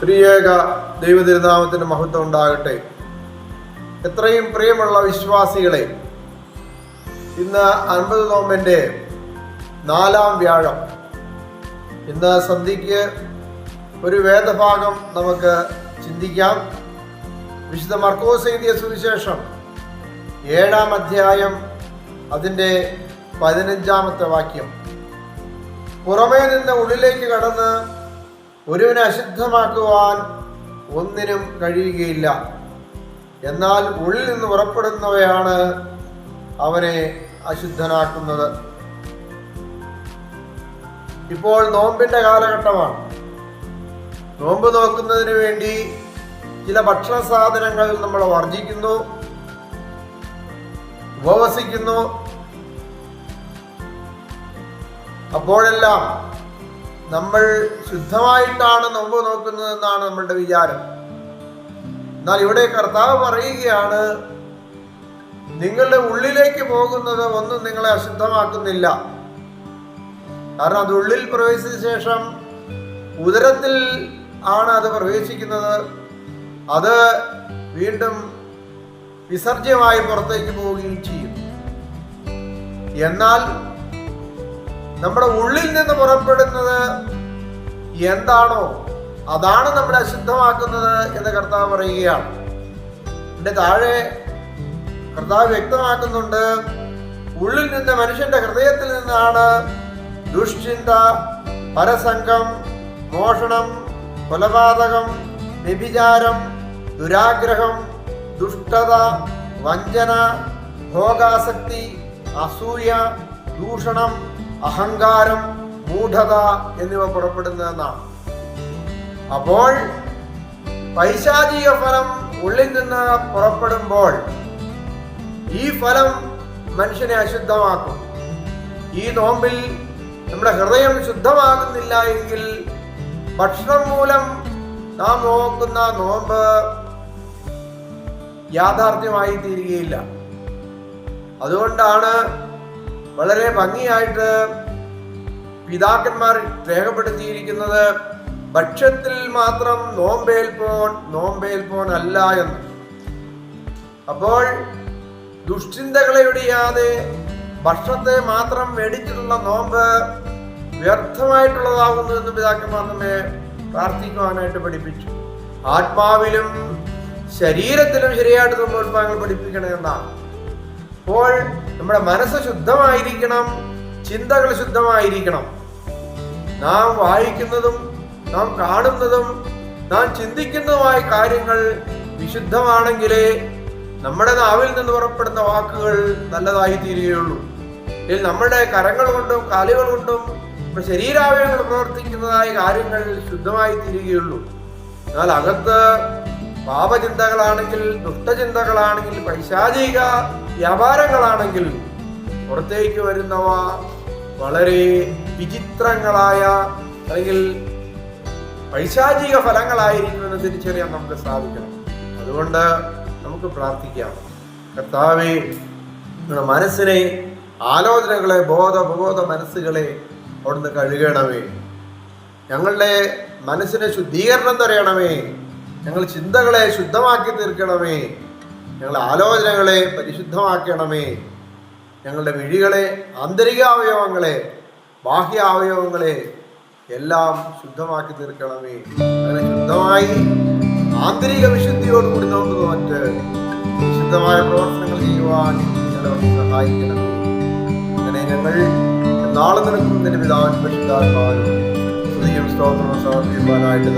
ത്രിയേക ദൈവതിരുനാമത്തിന് മഹത്വം ഉണ്ടാകട്ടെ. എത്രയും പ്രിയമുള്ള വിശ്വാസികളെ, ഇന്ന് 50 നോമ്പിൻ്റെ 4-ാം വ്യാഴം. ഇന്ന് സന്ധ്യയ്ക്ക് ഒരു വേദഭാഗം നമുക്ക് ചിന്തിക്കാം. വിശുദ്ധ മർക്കോസ് എഴുതിയ സുവിശേഷം 7-ാം അധ്യായം, അതിൻ്റെ 15-ാമത്തെ വാക്യം. പുറമേ നിന്ന് ഉള്ളിലേക്ക് കടന്ന് ഒരുവനെ അശുദ്ധമാക്കുവാൻ ഒന്നിനും കഴിയുകയില്ല. എന്നാൽ ഉള്ളിൽ നിന്ന് പുറപ്പെടുന്നവയാണ് അവനെ അശുദ്ധനാക്കുന്നത്. ഇപ്പോൾ നോമ്പിൻ്റെ കാലഘട്ടമാണ്. നോമ്പ് നോക്കുന്നതിന് വേണ്ടി ചില ഭക്ഷണ സാധനങ്ങൾ നമ്മൾ വർജിക്കുന്നു, ഉപവസിക്കുന്നു. അപ്പോഴെല്ലാം നമ്മൾ ശുദ്ധമായിട്ടാണ് നോമ്പ് നോക്കുന്നതെന്നാണ് നമ്മളുടെ വിചാരം. എന്നാൽ ഇവിടെ കർത്താവ് പറയുകയാണ്, നിങ്ങളുടെ ഉള്ളിലേക്ക് പോകുന്നത് ഒന്നും നിങ്ങളെ അശുദ്ധമാക്കുന്നില്ല. കാരണം അത് ഉള്ളിൽ പ്രവേശിച്ച ശേഷം ഉദരത്തിൽ ആണ് അത് പ്രവേശിക്കുന്നത്. അത് വീണ്ടും വിസർജ്യമായി പുറത്തേക്ക് പോവുകയും ചെയ്യും. എന്നാൽ നമ്മുടെ ഉള്ളിൽ നിന്ന് പുറപ്പെടുന്നത് എന്താണോ അതാണ് നമ്മളെ അശുദ്ധമാക്കുന്നത് എന്ന് കർത്താവ് പറയുകയാണ്. ഇതിന്റെ താഴെ കർത്താവ് വ്യക്തമാക്കുന്നുണ്ട്, ഉള്ളിൽ നിന്ന്, മനുഷ്യന്റെ ഹൃദയത്തിൽ നിന്നാണ് ദുഷ്ചിന്ത, പരസംഗം, മോഷണം, കൊലപാതകം, വ്യഭിചാരം, ദുരാഗ്രഹം, ദുഷ്ടത, വഞ്ചന, ഭോഗാസക്തി, അസൂയ, ദൂഷണം, അഹങ്കാരം, മൂഢത എന്നിവ പുറപ്പെടുന്നതെന്നാണ്. അപ്പോൾ പൈശാചിക ഫലം ഉള്ളിൽ നിന്ന് പുറപ്പെടുമ്പോൾ ഈ ഫലം മനുഷ്യനെ അശുദ്ധമാക്കും. ഈ നോമ്പിൽ നമ്മുടെ ഹൃദയം ശുദ്ധമാകുന്നില്ല എങ്കിൽ ഭക്ഷണം മൂലം നാം നോക്കുന്ന നോമ്പ് യാഥാർത്ഥ്യമായി തീരുകയില്ല. അതുകൊണ്ടാണ് വളരെ ഭംഗിയായിട്ട് പിതാക്കന്മാർ രേഖപ്പെടുത്തിയിരിക്കുന്നത്, ഭക്ഷ്യത്തിൽ മാത്രം നോമ്പേൽപ്പോൻ അല്ല എന്ന്. അപ്പോൾ ദുഷ്ചിന്തകളെ ഒഴിയാതെ ഭക്ഷണത്തെ മാത്രം മേടിച്ചിട്ടുള്ള നോമ്പ് വ്യർത്ഥമായിട്ടുള്ളതാകുന്നു എന്ന് പിതാക്കന്മാർ നമ്മെ പ്രാർത്ഥിക്കുവാനായിട്ട് പഠിപ്പിച്ചു. ആത്മാവിലും ശരീരത്തിലും ശരിയായിട്ട് നോമ്പുൽപ്പാങ്ങൾ പഠിപ്പിക്കണമെന്നാണ്. അപ്പോൾ നമ്മുടെ മനസ്സ് ശുദ്ധമായിരിക്കണം, ചിന്തകൾ ശുദ്ധമായിരിക്കണം. നാം വായിക്കുന്നതും നാം കാണുന്നതും നാം ചിന്തിക്കുന്നതുമായ കാര്യങ്ങൾ വിശുദ്ധമാണെങ്കിലേ നമ്മുടെ നാവിൽ നിന്ന് പുറപ്പെടുന്ന വാക്കുകൾ നല്ലതായി തീരുകയുള്ളൂ. ഇതിൽ നമ്മുടെ കരങ്ങൾ കൊണ്ടും കാലുകൾ കൊണ്ടും ശരീരാവയവങ്ങൾ പ്രവർത്തിക്കുന്നതായ കാര്യങ്ങൾ ശുദ്ധമായി തീരുകയുള്ളൂ. എന്നാൽ അകത്ത് പാപചിന്തകളാണെങ്കിൽ, ദുഷ്ടചിന്തകളാണെങ്കിൽ, പൈശാചിക വ്യാപാരങ്ങളാണെങ്കിൽ പുറത്തേക്ക് വരുന്നവ വളരെ വിചിത്രങ്ങളായ അല്ലെങ്കിൽ പൈശാചിക ഫലങ്ങളായിരിക്കുമെന്ന് തിരിച്ചറിയാൻ നമുക്ക് സാധിക്കണം. അതുകൊണ്ട് നമുക്ക് പ്രാർത്ഥിക്കാം, കർത്താവേ, നമ്മുടെ മനസ്സിനെ, ആലോചനകളെ, ബോധ മനസ്സുകളെ അവിടുന്ന് കഴുകണമേ. ഞങ്ങളുടെ മനസ്സിനെ ശുദ്ധീകരണം തരയണമേ. ഞങ്ങൾ ചിന്തകളെ ശുദ്ധമാക്കി തീർക്കണമേ. ഞങ്ങളുടെ ആലോചനകളെ പരിശുദ്ധമാക്കണമേ. ഞങ്ങളുടെ മിഴികളെ, ആന്തരിക അവയവങ്ങളെ, ബാഹ്യ അവയവങ്ങളെ എല്ലാം ശുദ്ധമാക്കി തീർക്കണമേ. അങ്ങനെ ശുദ്ധമായി ആന്തരിക വിശുദ്ധിയോടുകൂടി നമുക്ക് നോറ്റ് വിശുദ്ധമായ പ്രവർത്തനങ്ങൾ ചെയ്യുവാൻ ഞങ്ങളെ സഹായിക്കണം. അങ്ങനെ ഞങ്ങൾ നാളെ നിനക്കും നിന്റെ പിതാവിനും പരിശുദ്ധാത്മാവിനും സ്തുതിയും സ്തോത്രവും സമർപ്പിക്കുവാനായിട്ട്